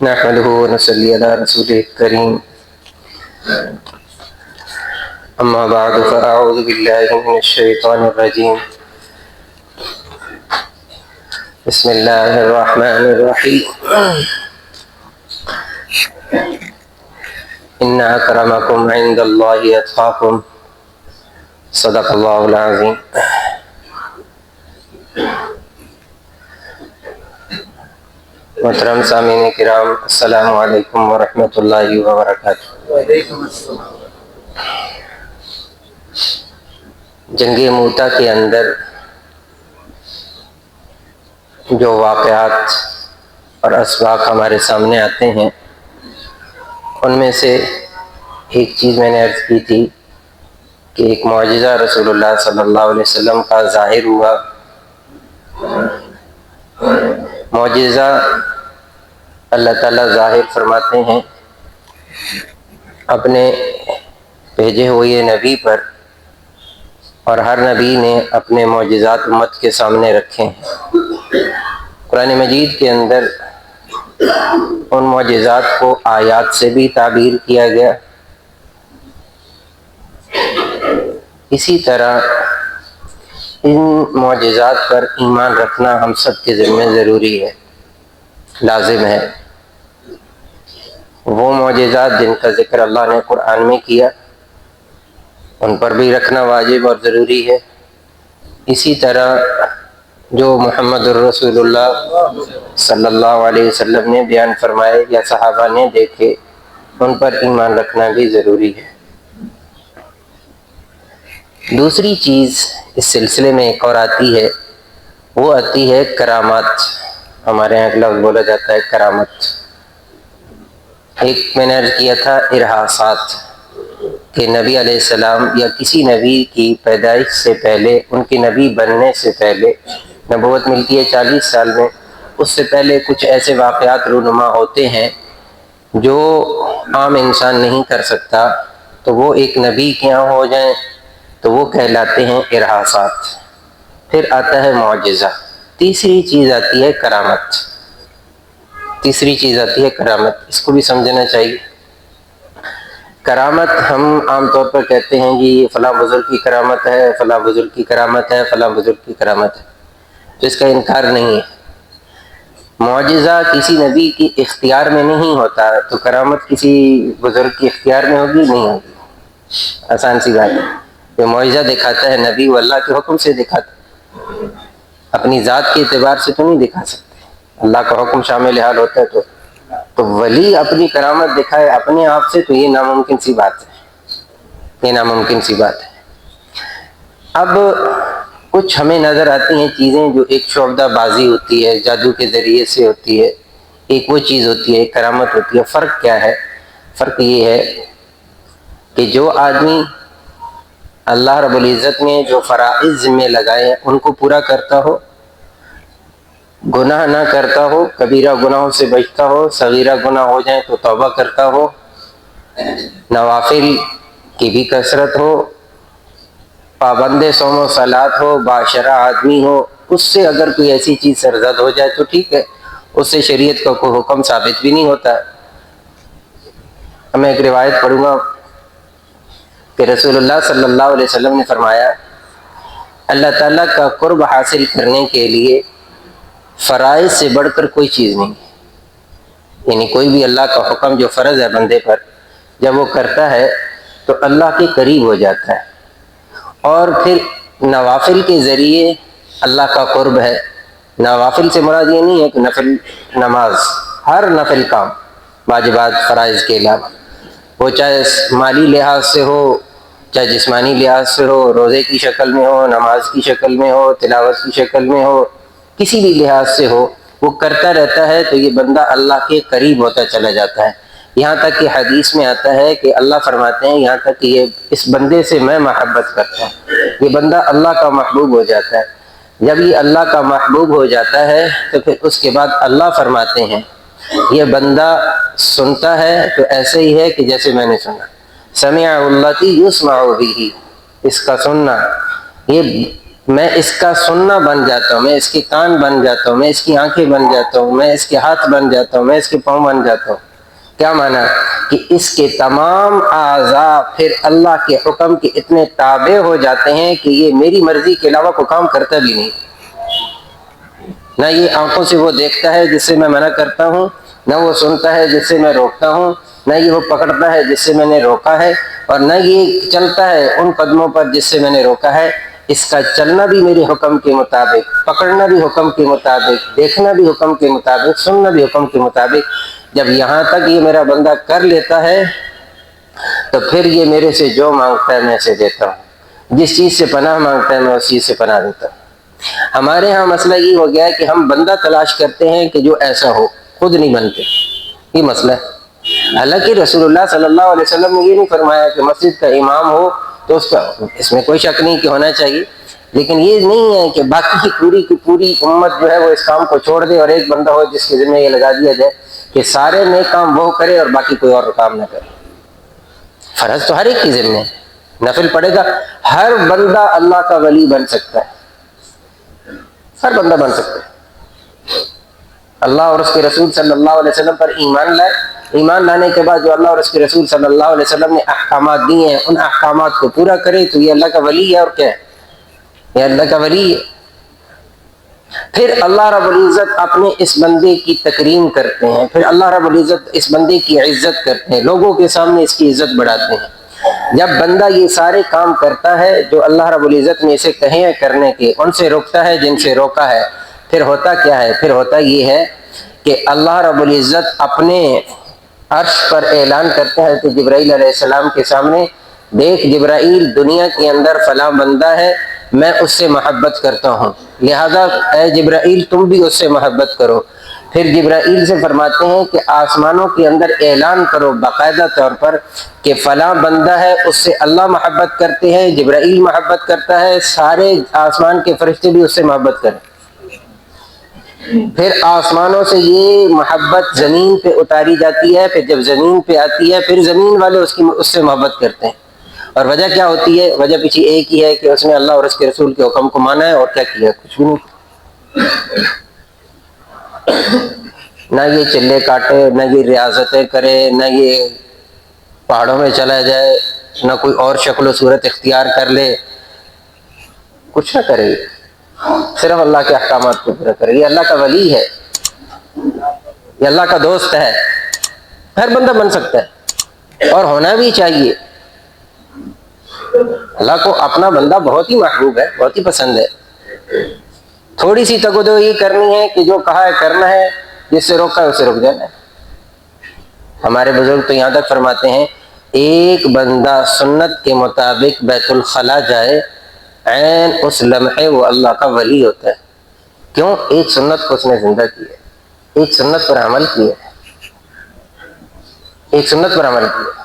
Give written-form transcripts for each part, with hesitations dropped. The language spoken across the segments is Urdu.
نحمده ونصلي على رسوله الكريم أما بعد فأعوذ بالله من الشيطان الرجيم بسم الله الرحمن الرحيم إن أكرمكم عند الله أتقاكم صدق الله العظيم. محترم سامعین کرام، السلام علیکم ورحمۃ اللہ وبرکاتہ۔ وعلیکم السلام۔ جنگ موتا کے اندر جو واقعات اور اسباق ہمارے سامنے آتے ہیں، ان میں سے ایک چیز میں نے عرض کی تھی کہ ایک معجزہ رسول اللہ صلی اللہ علیہ وسلم کا ظاہر ہوا۔ معجزہ اللہ تعالیٰ ظاہر فرماتے ہیں اپنے بھیجے ہوئے نبی پر، اور ہر نبی نے اپنے معجزات امت کے سامنے رکھے ہیں۔ قرآن مجید کے اندر ان معجزات کو آیات سے بھی تعبیر کیا گیا، اسی طرح ان معجزات پر ایمان رکھنا ہم سب کے ذمہ ضروری ہے، لازم ہے۔ وہ معجزات جن کا ذکر اللہ نے قرآن میں کیا، ان پر بھی رکھنا واجب اور ضروری ہے۔ اسی طرح جو محمد الرسول اللہ صلی اللہ علیہ وسلم نے بیان فرمائے یا صحابہ نے دیکھے، ان پر ایمان رکھنا بھی ضروری ہے۔ دوسری چیز اس سلسلے میں ایک اور آتی ہے، وہ آتی ہے کرامات۔ ہمارے یہاں ایک لفظ بولا جاتا ہے کرامت۔ ایک میں نے عرض کیا تھا ارہاسات، کہ نبی علیہ السلام یا کسی نبی کی پیدائش سے پہلے، ان کے نبی بننے سے پہلے، نبوت ملتی ہے 40 سال میں، اس سے پہلے کچھ ایسے واقعات رونما ہوتے ہیں جو عام انسان نہیں کر سکتا، تو وہ ایک نبی کے یہاں ہو جائیں تو وہ کہلاتے ہیں ارہاسات۔ پھر آتا ہے معجزہ۔ تیسری چیز آتی ہے کرامت۔ تیسری چیز آتی ہے کرامت، اس کو بھی سمجھنا چاہیے۔ کرامت ہم عام طور پر کہتے ہیں جی یہ فلاں بزرگ کی کرامت ہے، فلاں بزرگ کی کرامت ہے، فلاں بزرگ کی کرامت ہے، تو اس کا انکار نہیں ہے۔ معجزہ کسی نبی کی اختیار میں نہیں ہوتا، تو کرامت کسی بزرگ کی اختیار میں ہوگی؟ نہیں ہوگی۔ آسان سی بات ہے۔ جو معجزہ دکھاتا ہے نبی، وہ اللہ کے حکم سے دکھاتا ہے، اپنی ذات کے اعتبار سے تو نہیں دکھا سکتے۔ اللہ کا حکم شامل حال ہوتا ہے تو ولی اپنی کرامت دکھائے اپنے آپ سے، تو یہ ناممکن سی بات ہے، یہ ناممکن سی بات ہے۔ اب کچھ ہمیں نظر آتی ہیں چیزیں جو ایک شعبدہ بازی ہوتی ہے، جادو کے ذریعے سے ہوتی ہے، ایک وہ چیز ہوتی ہے، ایک کرامت ہوتی ہے۔ فرق کیا ہے؟ فرق یہ ہے کہ جو آدمی اللہ رب العزت نے جو فرائض ذمہ لگائے ہیں ان کو پورا کرتا ہو، گناہ نہ کرتا ہو، کبیرہ گناہوں سے بچتا ہو، صغیرہ گناہ ہو جائیں تو توبہ کرتا ہو، نوافل کی بھی کثرت ہو، پابند صوم و صلات ہو، باشرع آدمی ہو، اس سے اگر کوئی ایسی چیز سرزد ہو جائے تو ٹھیک ہے، اس سے شریعت کا کوئی حکم ثابت بھی نہیں ہوتا۔ میں ایک روایت پڑھوں گا کہ رسول اللہ صلی اللہ علیہ وسلم نے فرمایا، اللہ تعالیٰ کا قرب حاصل کرنے کے لیے فرائض سے بڑھ کر کوئی چیز نہیں، یعنی کوئی بھی اللہ کا حکم جو فرض ہے بندے پر، جب وہ کرتا ہے تو اللہ کے قریب ہو جاتا ہے۔ اور پھر نوافل کے ذریعے اللہ کا قرب ہے۔ نوافل سے مراد یہ نہیں ہے کہ نفل نماز، ہر نفل کام، واجبات فرائض کے علاوہ، وہ چاہے مالی لحاظ سے ہو، چاہے جسمانی لحاظ سے ہو، روزے کی شکل میں ہو، نماز کی شکل میں ہو، تلاوت کی شکل میں ہو، کسی بھی لحاظ سے ہو، وہ کرتا رہتا ہے تو یہ بندہ اللہ کے قریب ہوتا چلا جاتا ہے۔ یہاں تک کہ حدیث میں آتا ہے کہ اللہ فرماتے ہیں یہاں تک کہ یہ اس بندے سے میں محبت کرتا ہوں، یہ بندہ اللہ کا محبوب ہو جاتا ہے۔ جب یہ اللہ کا محبوب ہو جاتا ہے تو پھر اس کے بعد اللہ فرماتے ہیں یہ بندہ سنتا ہے تو ایسے ہی ہے کہ جیسے میں نے سنا، سمع اللتی یسمع بہ، اس کا سننا، یہ میں اس کا سننا بن جاتا ہوں، میں اس کے کان بن جاتا ہوں، میں اس کی آنکھیں بن جاتا ہوں، میں اس کے ہاتھ بن جاتا ہوں، میں اس کے پاؤں بن جاتا ہوں۔ کیا معنی؟ کہ اس کے تمام اعضاء پھر اللہ کے حکم کے اتنے تابع ہو جاتے ہیں کہ یہ میری مرضی کے علاوہ کوئی کام کرتا بھی نہیں۔ نہ یہ آنکھوں سے وہ دیکھتا ہے جس سے میں منع کرتا ہوں، نہ وہ سنتا ہے جس سے میں روکتا ہوں، نہ یہ وہ پکڑتا ہے جس سے میں نے روکا ہے، اور نہ یہ چلتا ہے ان قدموں پر جس سے میں نے روکا ہے۔ اس کا چلنا بھی میرے حکم کے مطابق، پکڑنا بھی حکم کے مطابق، دیکھنا بھی حکم کے مطابق، سننا بھی حکم کے مطابق۔ جب یہاں تک یہ میرا بندہ کر لیتا ہے تو پھر یہ میرے سے جو مانگتا ہے میں اسے دیتا ہوں، جس چیز سے پناہ مانگتا ہے میں اس چیز سے پناہ دیتا ہوں۔ ہمارے ہاں مسئلہ یہ ہو گیا ہے کہ ہم بندہ تلاش کرتے ہیں کہ جو ایسا ہو، خود نہیں بنتے، یہ مسئلہ ہے۔ حالانکہ رسول اللہ صلی اللہ علیہ وسلم نے یہ نہیں فرمایا کہ مسجد کا امام ہو تو اس میں کوئی شک نہیں کہ ہونا چاہیے، لیکن یہ نہیں ہے کہ باقی کی پوری امت جو ہے وہ اس کام کو چھوڑ دے اور ایک بندہ ہو جس کے ذمہ یہ لگا دیا جائے کہ سارے نیک کام وہ کرے اور باقی کوئی اور کام نہ کرے۔ فرض تو ہر ایک کی ذمہ ہے، نفل پڑے گا۔ ہر بندہ اللہ کا ولی بن سکتا ہے، ہر بندہ بن سکتا ہے۔ اللہ اور اس کے رسول صلی اللہ علیہ وسلم پر ایمان لائے، ایمان لانے کے بعد جو اللہ اور اس کے رسول صلی اللہ علیہ وسلم نے احکامات دیے ہیں ان احکامات کو پورا کرے تو یہ اللہ کا ولی ہے۔ اور کیا ہے؟ یہ اللہ کا ولی ہے۔ پھر اللہ رب العزت اپنے اس بندے کی تکریم کرتے ہیں، پھر اللہ رب العزت اس بندے کی عزت کرتے ہیں، لوگوں کے سامنے اس کی عزت بڑھاتے ہیں۔ جب بندہ یہ سارے کام کرتا ہے جو اللہ رب العزت نے اسے کہے ہیں کرنے کے، ان سے روکتا ہے جن سے روکا ہے، پھر ہوتا کیا ہے؟ پھر ہوتا یہ ہے کہ اللہ رب العزت اپنے عرش پر اعلان کرتا ہے کہ جبرائیل علیہ السلام کے سامنے، دیکھ جبرائیل، دنیا کے اندر فلاں بندہ ہے، میں اس سے محبت کرتا ہوں، لہذا اے جبرائیل تم بھی اس سے محبت کرو۔ پھر جبرائیل سے فرماتے ہیں کہ آسمانوں کے اندر اعلان کرو باقاعدہ طور پر کہ فلاں بندہ ہے، اس سے اللہ محبت کرتے ہیں، جبرائیل محبت کرتا ہے، سارے آسمان کے فرشتے بھی اس سے محبت کریں۔ پھر آسمانوں سے یہ محبت زمین پہ اتاری جاتی ہے، پھر جب زمین پہ آتی ہے پھر زمین والے اس سے محبت کرتے ہیں۔ اور وجہ کیا ہوتی ہے؟ وجہ پیچھے ایک ہی ہے کہ اس نے اللہ اور اس کے رسول کے حکم کو مانا ہے، اور کیا کیا؟ کچھ بھی نہیں۔ نہ یہ چلے کاٹے، نہ یہ ریاضتیں کرے، نہ یہ پہاڑوں میں چلا جائے، نہ کوئی اور شکل و صورت اختیار کر لے، کچھ نہ کرے، صرف اللہ کے احکامات کو پورا کرے۔ یہ اللہ کا ولی ہے، یہ اللہ کا دوست ہے، ہر بندہ بن سکتا ہے اور ہونا بھی چاہیے۔ اللہ کو اپنا بندہ بہت ہی محبوب ہے، بہت ہی پسند ہے۔ تھوڑی سی تگودو یہ کرنی ہے کہ جو کہا ہے کرنا ہے، جس سے روکا ہے اسے رک جانا ہے۔ ہمارے بزرگ تو یہاں تک فرماتے ہیں ایک بندہ سنت کے مطابق بیت الخلاء جائے، عین اس لمحے وہ اللہ کا ولی ہوتا ہے۔ کیوں؟ ایک سنت کو اس نے زندہ کیا ہے، ایک سنت پر عمل کیا ہے، ایک سنت پر عمل کیا۔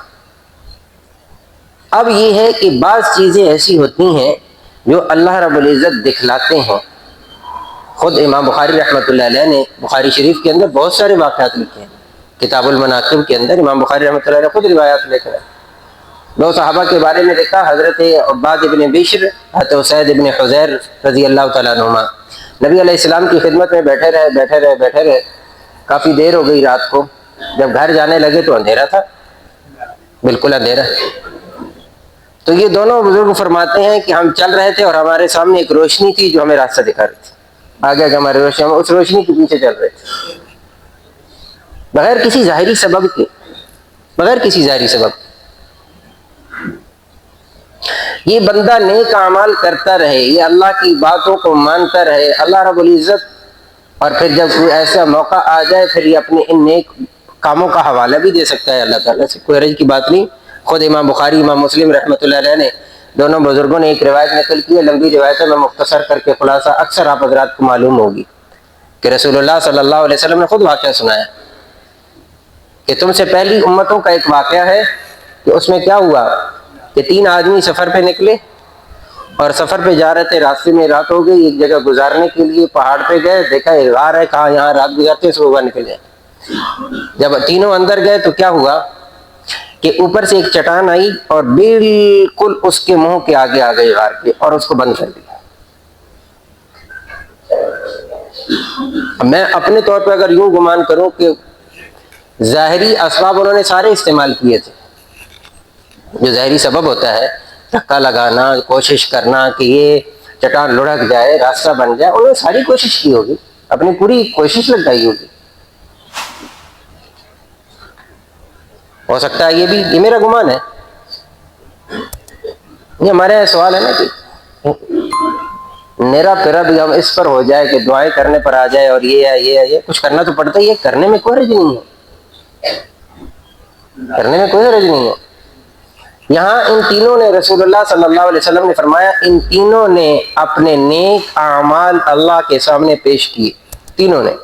اب یہ ہے کہ بعض چیزیں ایسی ہوتی ہیں جو اللہ رب العزت دکھلاتے ہیں۔ خود امام بخاری رحمۃ اللہ علیہ نے بخاری شریف کے اندر بہت سارے واقعات لکھے ہیں، کتاب المناقب کے اندر امام بخاری رحمۃ اللہ علیہ خود روایات لے کر دو صحابہ کے بارے میں لکھا، حضرت عباد ابن بشر، حضرت اسید ابن حضیر رضی اللہ تعالیٰ عنہما نبی علیہ السلام کی خدمت میں بیٹھے رہے، کافی دیر ہو گئی رات کو، جب گھر جانے لگے تو اندھیرا تھا، بالکل اندھیرا۔ تو یہ دونوں بزرگ فرماتے ہیں کہ ہم چل رہے تھے اور ہمارے سامنے ایک روشنی تھی جو ہمیں راستہ دکھا رہی تھی، آگے آگے ہمارے روشنی، ہم اس روشنی کے پیچھے چل رہے تھے بغیر کسی ظاہری سبب کے، بغیر کسی ظاہری سبب۔ یہ بندہ نیک اعمال کرتا رہے، یہ اللہ کی باتوں کو مانتا رہے، اللہ رب العزت، اور پھر جب کوئی ایسا موقع آ جائے پھر یہ اپنے ان نیک کاموں کا حوالہ بھی دے سکتا ہے اللہ تعالیٰ سے، کوئی حرج کی بات نہیں۔ خود امام بخاری، امام مسلم رحمۃ اللہ علیہ نے دونوں بزرگوں نے ایک روایت نقل کی ہے، لمبی روایت ہے، میں مختصر کر کے خلاصہ، اکثر آپ حضرات کو معلوم ہوگی کہ رسول اللہ صلی اللہ علیہ وسلم نے خود واقعہ سنایا کہ تم سے پہلی امتوں کا ایک واقعہ ہے کہ اس میں کیا ہوا کہ 3 آدمی سفر پہ نکلے اور سفر پہ جا رہے تھے، راستے میں رات ہو گئی، ایک جگہ گزارنے کے لیے پہاڑ پہ گئے، دیکھا ایک غار ہے، کہاں یہاں رات گزارتے، صبح نکلے۔ جب تینوں اندر گئے تو کیا ہوا کہ اوپر سے ایک چٹان آئی اور بالکل اس کے منہ کے آگے آ گئی غار کے، اور اس کو بند کر دیا۔ میں اپنے طور پہ اگر یوں گمان کروں کہ ظاہری اسباب انہوں نے سارے استعمال کیے تھے، جو ظاہری سبب ہوتا ہے، دھکا لگانا، کوشش کرنا کہ یہ چٹان لڑک جائے، راستہ بن جائے، انہوں نے ساری کوشش کی ہوگی، اپنی پوری کوشش لگائی ہوگی. ہو سکتا ہے یہ میرا گمان ہے. یہ ہمارے یہاں سوال ہے نا کہ میرا پیرا بھی ہم اس پر ہو جائے کہ دعائیں کرنے پر آ جائے، اور یہ کچھ کرنا تو پڑتا ہی ہے. کرنے میں کوئی حرج نہیں ہے، کرنے میں کوئی حرج نہیں ہے. یہاں ان تینوں نے، رسول اللہ صلی اللہ علیہ وسلم نے فرمایا، ان تینوں نے اپنے نیک اعمال اللہ کے سامنے پیش کیے، تینوں نے.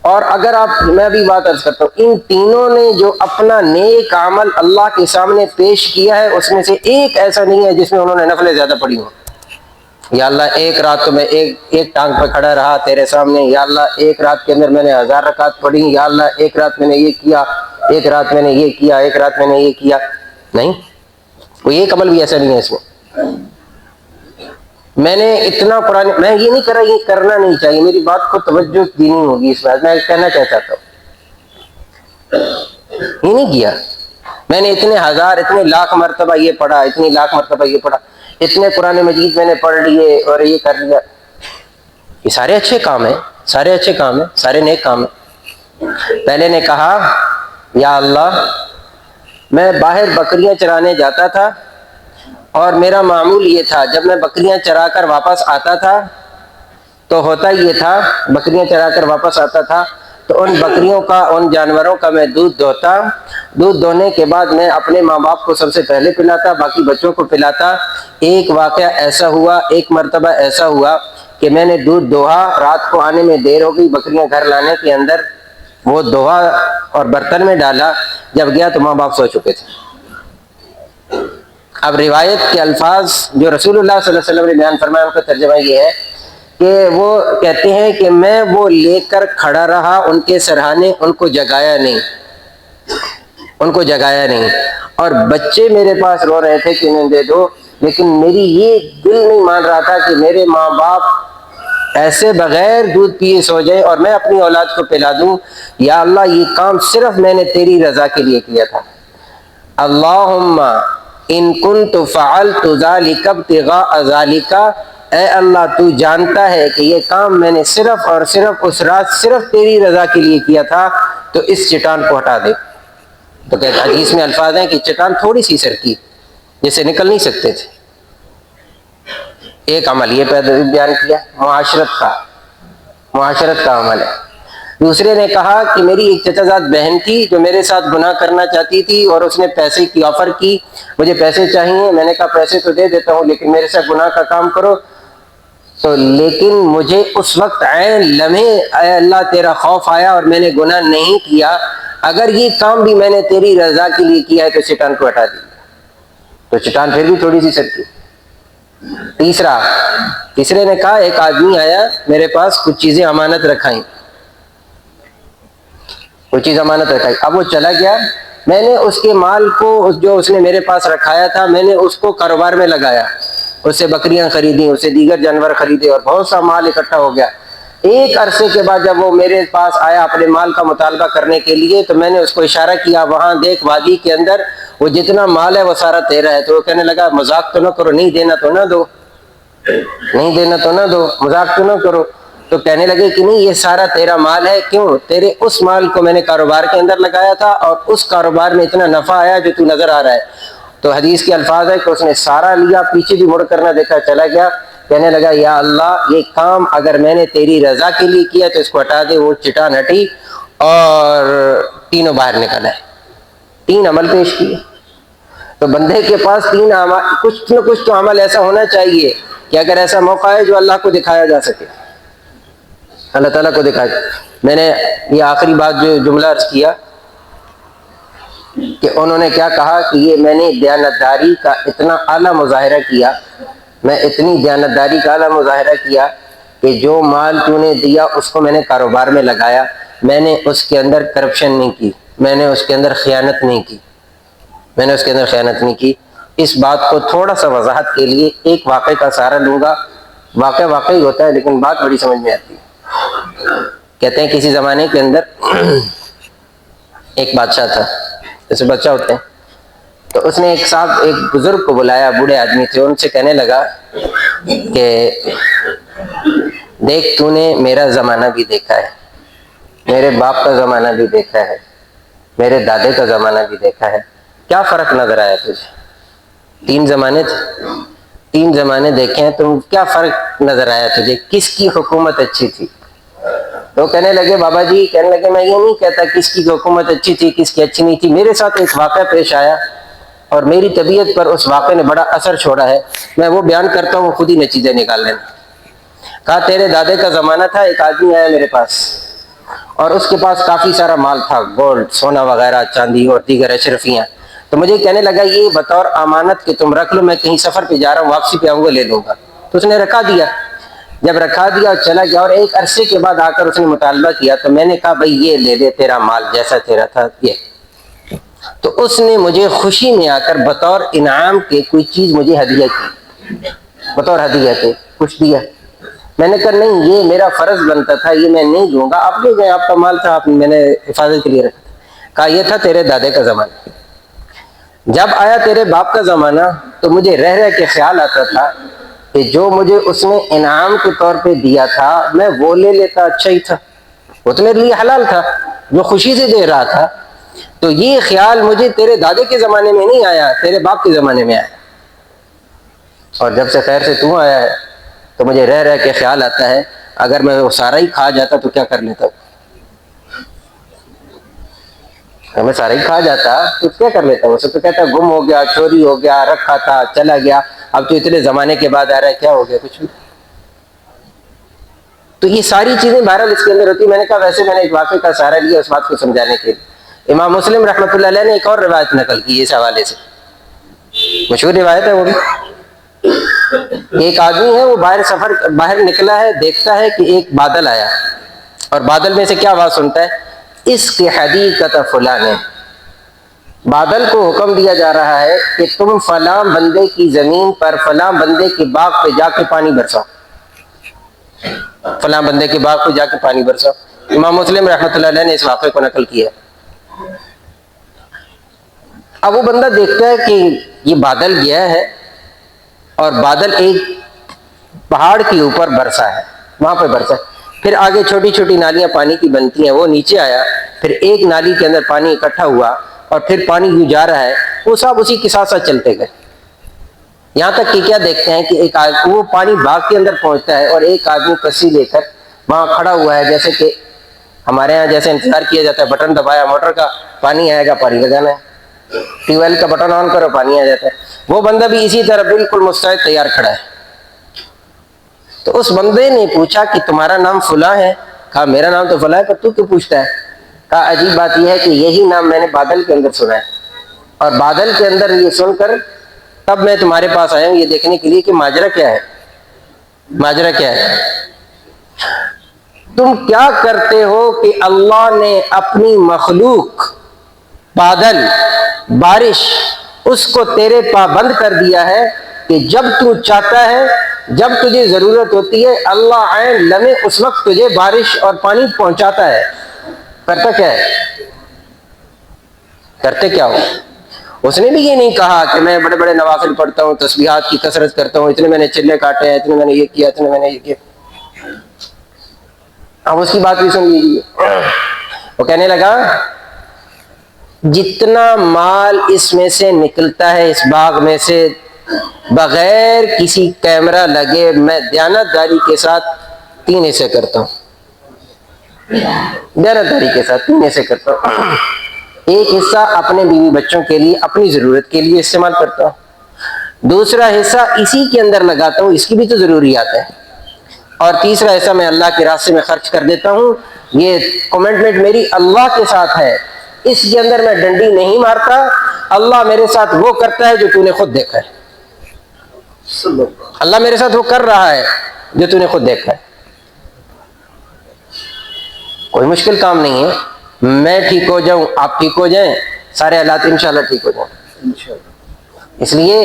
اور اگر میں بھی بات عرض کرتا ہوں، ان تینوں نے جو اپنا نیک عمل اللہ کے سامنے پیش کیا ہے، اس میں سے ایک ایسا نہیں ہے جس میں انہوں نے نفلیں زیادہ پڑھی ہوں. یا اللہ ایک رات تو میں ایک ٹانگ پہ کھڑا رہا تیرے سامنے، یا اللہ ایک رات کے اندر میں نے 1000 رکعت پڑھی، یا اللہ ایک رات میں نے یہ کیا، ایک رات میں نے یہ کیا، ایک رات میں نے یہ کیا. نہیں، کوئی ایک عمل بھی ایسا نہیں ہے اس میں. میں نے اتنا قرآن، میں یہ نہیں کر رہا، یہ کرنا نہیں چاہیے، میری بات کو توجہ دینی ہوگی اس بات میں کہنا کیا چاہتا ہوں. یہ نہیں کیا میں نے، اتنے ہزار اتنے لاکھ مرتبہ یہ پڑھا، اتنی لاکھ مرتبہ یہ پڑھا، اتنے قرآن مجید میں نے پڑھ لیے اور یہ کر لیا. یہ سارے اچھے کام ہیں، سارے اچھے کام ہیں، سارے نیک کام ہیں. پہلے نے کہا یا اللہ میں باہر بکریاں چرانے جاتا تھا، اور میرا معمول یہ تھا جب میں بکریاں چرا کر واپس آتا تھا تو ہوتا یہ تھا، بکریاں چرا کر واپس آتا تھا تو ان بکریوں کا، ان جانوروں کا میں دودھ دوہتا. دودھ دوہنے کے بعد میں اپنے ماں باپ کو سب سے پہلے پلاتا، باقی بچوں کو پلاتا. ایک واقعہ ایسا ہوا، ایک مرتبہ ایسا ہوا کہ میں نے دودھ دوہا، رات کو آنے میں دیر ہو گئی، بکریاں گھر لانے کے اندر وہ دوہا اور برتن میں ڈالا، جب گیا تو ماں باپ سو چکے تھے. اب روایت کے الفاظ جو رسول اللہ صلی اللہ علیہ وسلم نے بیان فرمایا، ان کا ترجمہ یہ ہے کہ وہ کہتے ہیں کہ میں وہ لے کر کھڑا رہا ان کے سرہانے، ان کو جگایا نہیں، ان کو جگایا نہیں. اور بچے میرے پاس رو رہے تھے کہ انہیں دے دو، لیکن میری یہ دل نہیں مان رہا تھا کہ میرے ماں باپ ایسے بغیر دودھ پیے سو جائے اور میں اپنی اولاد کو پلا دوں. یا اللہ یہ کام صرف میں نے تیری رضا کے لیے کیا تھا. اللہم ان کنت فعلت ذلک ابتغاء ذلک، اے اللہ تو جانتا ہے کہ یہ کام میں نے صرف اور صرف اس رات صرف تیری رضا کے لیے کیا تھا، تو اس چٹان کو ہٹا دے. تو کہتے حدیث میں الفاظ ہیں کہ چٹان تھوڑی سی سرکی جسے نکل نہیں سکتے تھے. ایک عمل یہ بیان کیا، معاشرت کا عمل ہے. دوسرے نے کہا کہ میری ایک چچا زاد بہن تھی جو میرے ساتھ گناہ کرنا چاہتی تھی، اور اس نے پیسے کی آفر کی، مجھے پیسے چاہیے. میں نے کہا پیسے تو دے دیتا ہوں لیکن میرے ساتھ گناہ کا کام کرو. تو لیکن مجھے اس وقت عین لمحے اے اللہ تیرا خوف آیا اور میں نے گناہ نہیں کیا. اگر یہ کام بھی میں نے تیری رضا کے لیے کیا ہے تو چٹان کو ہٹا دیا. تو چٹان پھر بھی تھوڑی سی سرکی. تیسرے نے کہا ایک آدمی آیا میرے پاس، کچھ چیزیں امانت رکھائیں، کچھ چیز امانت رکھائی. اب وہ چلا گیا، میں نے اس کے مال کو جو اس نے میرے پاس رکھایا تھا میں نے اس کو کاروبار میں لگایا، اس سے بکریاں خریدیں، اس سے دیگر جانور خریدے اور بہت سا مال اکٹھا ہو گیا. ایک عرصے کے بعد جب وہ میرے پاس آیا اپنے مال کا مطالبہ کرنے کے لیے تو میں نے اس کو اشارہ کیا، وہاں دیکھ وادی کے اندر وہ جتنا مال ہے وہ سارا تیرا ہے. تو وہ کہنے لگا مذاق تو نہ کرو، نہیں دینا تو نہ دو، نہیں دینا تو نہ دو، مذاق تو نہ کرو. تو کہنے لگے کہ نہیں یہ سارا تیرا مال ہے. کیوں؟ تیرے اس مال کو میں نے کاروبار کے اندر لگایا تھا اور اس کاروبار میں اتنا نفع آیا جو تو نظر آ رہا ہے. تو حدیث کے الفاظ ہے کہ اس نے سارا لیا، پیچھے بھی مڑ کر نہ دیکھا، چلا گیا. کہنے لگا یا اللہ یہ کام اگر میں نے تیری رضا کے لیے کیا تو اس کو ہٹا دے. وہ چٹان ہٹی اور تینوں باہر نکل آئے. 3 عمل پیش کیے. تو بندے کے پاس 3 عمل، کچھ نہ کچھ تو عمل ایسا ہونا چاہیے کہ اگر ایسا موقع ہے جو اللہ کو دکھایا جا سکے، اللہ تعالیٰ کو دکھایا. میں نے یہ آخری بات جو جملہ عرض کیا کہ انہوں نے کیا کہا کہ یہ میں نے دیانتداری کا اتنا اعلیٰ مظاہرہ کیا، میں اتنی دیانتداری کا اعلیٰ مظاہرہ کیا کہ جو مال تو نے دیا اس کو میں نے کاروبار میں لگایا، میں نے اس کے اندر کرپشن نہیں کی، میں نے اس کے اندر خیانت نہیں کی، میں نے اس کے اندر خیانت نہیں کی. اس بات کو تھوڑا سا وضاحت کے لیے ایک واقعے کا سہارا لوں گا. واقعہ واقعی ہوتا ہے لیکن بات بڑی سمجھ میں آتی ہے۔ کہتے ہیں کسی زمانے کے اندر ایک بادشاہ تھا، جیسے بادشاہ ہوتے ہیں، تو اس نے ایک بزرگ کو بلایا، بوڑھے آدمی تھے، ان سے کہنے لگا کہ دیکھ تو نے میرا زمانہ بھی دیکھا ہے، میرے باپ کا زمانہ بھی دیکھا ہے، میرے دادے کا زمانہ بھی دیکھا ہے، کیا فرق نظر آیا تجھے؟ 3 زمانے تھے، 3 زمانے دیکھے ہیں، تم کیا فرق نظر آیا تجھے؟ کس کی حکومت اچھی تھی؟ تو کہنے لگے بابا جی، کہنے لگے میں یہ نہیں کہتا کس کی حکومت اچھی تھی کس کی اچھی نہیں تھی، میرے ساتھ ایک واقعہ پیش آیا اور میری طبیعت پر اس واقعے نے بڑا اثر چھوڑا ہے، میں وہ بیان کرتا ہوں، خود ہی نتیجے نکال لینا۔ کہا تیرے دادے کا زمانہ تھا، ایک آدمی آیا میرے پاس اور اس کے پاس کافی سارا مال تھا، گولڈ، سونا وغیرہ، چاندی اور دیگر اشرفیاں، تو مجھے کہنے لگا یہ بطور امانت کہ تم رکھ لو، میں کہیں سفر پہ جا رہا ہوں، واپسی پہ آؤں گا لے لوں گا۔ تو اس نے رکھا دیا، جب رکھا دیا اور چلا گیا، اور ایک عرصے کے بعد آ کر اس نے مطالبہ کیا، تو میں نے کہا بھائی یہ لے لے، تیرا مال جیسا تیرا تھا یہ۔ تو اس نے مجھے خوشی میں آ کر بطور انعام کے کوئی چیز مجھے ہدیہ کی، بطور ہدیہ کے کچھ دیا۔ میں نے کہا نہیں، یہ میرا فرض بنتا تھا، یہ میں نہیں دوں گا، آپ لے گئے، آپ کا مال تھا، میں نے حفاظت کے لیے رکھا تھا۔ کہا یہ تھا تیرے دادے کا زمانہ، جب آیا تیرے باپ کا زمانہ تو مجھے رہ رہ کے خیال آتا تھا کہ جو مجھے اس نے انعام کے طور پہ دیا تھا میں وہ لے لیتا، اچھا ہی تھا، وہ تو میرے لیے حلال تھا، جو خوشی سے دے رہا تھا۔ تو یہ خیال مجھے تیرے دادے کے زمانے میں نہیں آیا، تیرے باپ کے زمانے میں آیا، اور جب سے خیر سے تو آیا ہے تو مجھے رہ رہ کے خیال آتا ہے اگر میں وہ سارا ہی کھا جاتا تو کیا کر لیتا، اگر میں سارا ہی کھا جاتا تو کیا کر لیتا، وہ سب تو کہتا گم ہو گیا، چوری ہو گیا، رکھا تھا چلا گیا، اب تو اتنے زمانے کے بعد آ رہا ہے، کیا ہو گیا، کچھ بھی۔ تو یہ ساری چیزیں بہرحال اس کے اندر ہوتی۔ میں نے کہا ویسے میں نے ایک واقعے کا سہارا لیا اس بات کو سمجھانے کے لیے۔ امام مسلم رحمۃ اللہ علیہ نے ایک اور روایت نقل کی اس حوالے سے، مشہور روایت ہے وہ بھی۔ ایک آدمی ہے، وہ باہر نکلا ہے، دیکھتا ہے کہ ایک بادل آیا اور بادل میں سے کیا آواز سنتا ہے، اس کی حدیقت فلاں ہے۔ بادل کو حکم دیا جا رہا ہے کہ تم فلاں بندے کی زمین پر فلاں بندے کے باغ پہ جا کے پانی برساؤ، فلاں بندے کے باغ پہ جا کے پانی برساؤ۔ امام مسلم رحمۃ اللہ علیہ نے اس واقعے کو نقل کیا۔ اب وہ بندہ دیکھتا ہے کہ یہ بادل گیا ہے اور بادل ایک پہاڑ کے اوپر برسا ہے، وہاں پہ برسا ہے، پھر آگے چھوٹی چھوٹی نالیاں پانی کی بنتی ہیں، وہ نیچے آیا، پھر ایک نالی کے اندر پانی اکٹھا ہوا اور پھر پانی یوں جا رہا ہے، وہ سب اسی کے ساتھ ساتھ چلتے گئے، یہاں تک کہ کیا دیکھتے ہیں کہ ایک وہ پانی باغ کے اندر پہنچتا ہے اور ایک آدمی کسی لے کر وہاں کھڑا ہوا ہے، جیسے کہ ہمارے ہاں جیسے انتظار کیا جاتا ہے، بٹن دبایا موٹر کا، پانی آئے گا، پانی لگانا ہے، ٹیوب ویل کا بٹن آن کرو، پانی آ جاتا ہے۔ وہ بندہ بھی اسی طرح بالکل مستعد تیار کھڑا ہے۔ تو اس بندے نے پوچھا کہ تمہارا نام فلاں ہے؟ کہا میرا نام تو فلاں ہے، پر تو کیوں پوچھتا ہے؟ کہا عجیب بات یہ ہے کہ یہی نام میں نے بادل کے اندر سنا ہے، اور بادل کے اندر یہ سن کر تب میں تمہارے پاس آیا ہوں یہ دیکھنے کے لیے کہ ماجرا کیا ہے، ماجرا کیا ہے، تم کیا کرتے ہو کہ اللہ نے اپنی مخلوق بادل، بارش، اس کو تیرے پابند کر دیا ہے کہ جب تو چاہتا ہے، جب تجھے ضرورت ہوتی ہے، اللہ عین لمحے اس وقت تجھے بارش اور پانی پہنچاتا ہے۔ کرتا کیا ہے، کرتے کیا ہو؟ اس نے بھی یہ نہیں کہا کہ میں بڑے بڑے نوافل پڑھتا ہوں، تسبیحات کی کثرت کرتا ہوں، اتنے میں نے چلے کاٹے ہیں، اتنے میں نے یہ کیا، اتنے میں نے یہ کیا۔ اب اس کی بات بھی سن لیجیے، وہ کہنے لگا جتنا مال اس میں سے نکلتا ہے اس باغ میں سے بغیر کسی کیمرہ لگے میں دیانتداری کے ساتھ 3 حصے کرتا ہوں، دیانتداری کے ساتھ 3 حصے کرتا ہوں۔ ایک حصہ اپنے بیوی بچوں کے لیے، اپنی ضرورت کے لیے استعمال کرتا ہوں، دوسرا حصہ اسی کے اندر لگاتا ہوں، اس کی بھی تو ضروریات ہے، اور تیسرا حصہ میں اللہ کے راستے میں خرچ کر دیتا ہوں۔ یہ کمٹمنٹ میری اللہ کے ساتھ ہے، اس کے اندر میں ڈنڈی نہیں مارتا، اللہ میرے ساتھ وہ کرتا ہے جو تو نے خود دیکھا ہے، اللہ میرے ساتھ وہ کر رہا ہے جو تو نے خود دیکھا ہے۔ کوئی مشکل کام نہیں ہے، میں ٹھیک ہو جاؤں، آپ ٹھیک ہو جائیں، سارے حالات انشاءاللہ ٹھیک ہو جائیں۔ اس لیے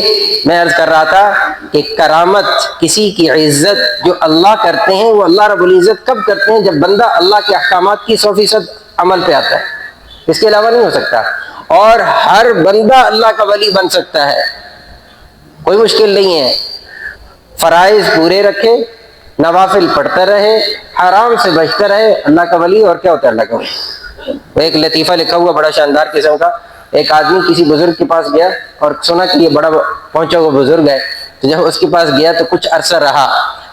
میں عرض کر رہا تھا کہ کرامت، کسی کی عزت جو اللہ کرتے ہیں وہ اللہ رب العزت کب کرتے ہیں؟ جب بندہ اللہ کے احکامات کی 100% عمل پہ آتا ہے، اس کے علاوہ نہیں ہو سکتا۔ اور ہر بندہ اللہ کا ولی بن سکتا ہے، کوئی مشکل نہیں ہے، فرائض پورے رکھے، نوافل پڑھتا رہے، حرام سے بچتا رہے، اللہ کا ولی۔ اور کیا ہوتا ہے اللہ کا ولی؟ وہ ایک لطیفہ لکھا ہوا بڑا شاندار قسم کا، ایک آدمی کسی بزرگ کے پاس گیا اور سنا کہ یہ بڑا پہنچا ہوا بزرگ ہے، تو جب اس کے پاس گیا تو کچھ عرصہ رہا،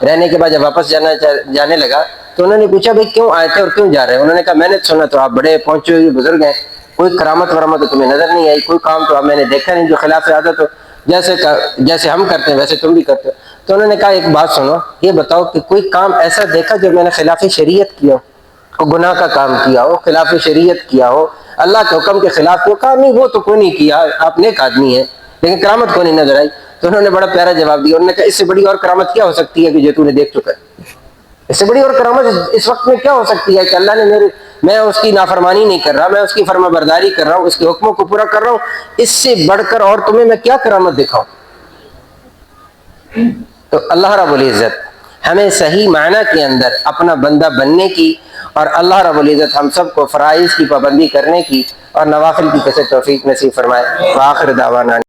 رہنے کے بعد جب واپس جانے لگا تو انہوں نے پوچھا بھائی کیوں آئے تھے اور کیوں جا رہے ہیں؟ انہوں نے کہا میں نے سنا تو آپ بڑے پہنچے ہوئے بزرگ ہیں، کوئی کرامت ورامت تو تمہیں نظر نہیں آئی، کوئی کام تو میں نے دیکھا نہیں جو خلاف عادت ہو، جیسے ہم کرتے ہیں ویسے تم بھی کرتے ہو۔ تو انہوں نے کہا ایک بات سنو، یہ بتاؤ کہ کوئی کام ایسا دیکھا جو میں نے خلاف شریعت کیا ہو، کوئی گناہ کا کام کیا ہو، خلاف شریعت کیا ہو، اللہ کے حکم کے خلاف کیا؟ کہا نہیں وہ تو کوئی نہیں کیا، آپ نیک آدمی ہیں، لیکن کرامت کو نہیں نظر آئی۔ تو انہوں نے بڑا پیارا جواب دیا، انہوں نے کہا اس سے بڑی اور کرامت کیا ہو سکتی ہے کہ جو تو نے دیکھ چکا ہے؟ اس سے بڑی اور کرامت اس وقت میں کیا ہو سکتی ہے کہ اللہ نے میں اس کی نافرمانی نہیں کر رہا، میں اس کی فرما برداری کر رہا ہوں، اس کے حکموں کو پورا کر رہا ہوں، اس سے بڑھ کر اور تمہیں میں کیا کرامت دکھاؤں؟ تو اللہ رب العزت ہمیں صحیح معنی کے اندر اپنا بندہ بننے کی، اور اللہ رب العزت ہم سب کو فرائض کی پابندی کرنے کی اور نوافل کی کیسے توفیق نصیب فرمائے۔ وآخر دعوانا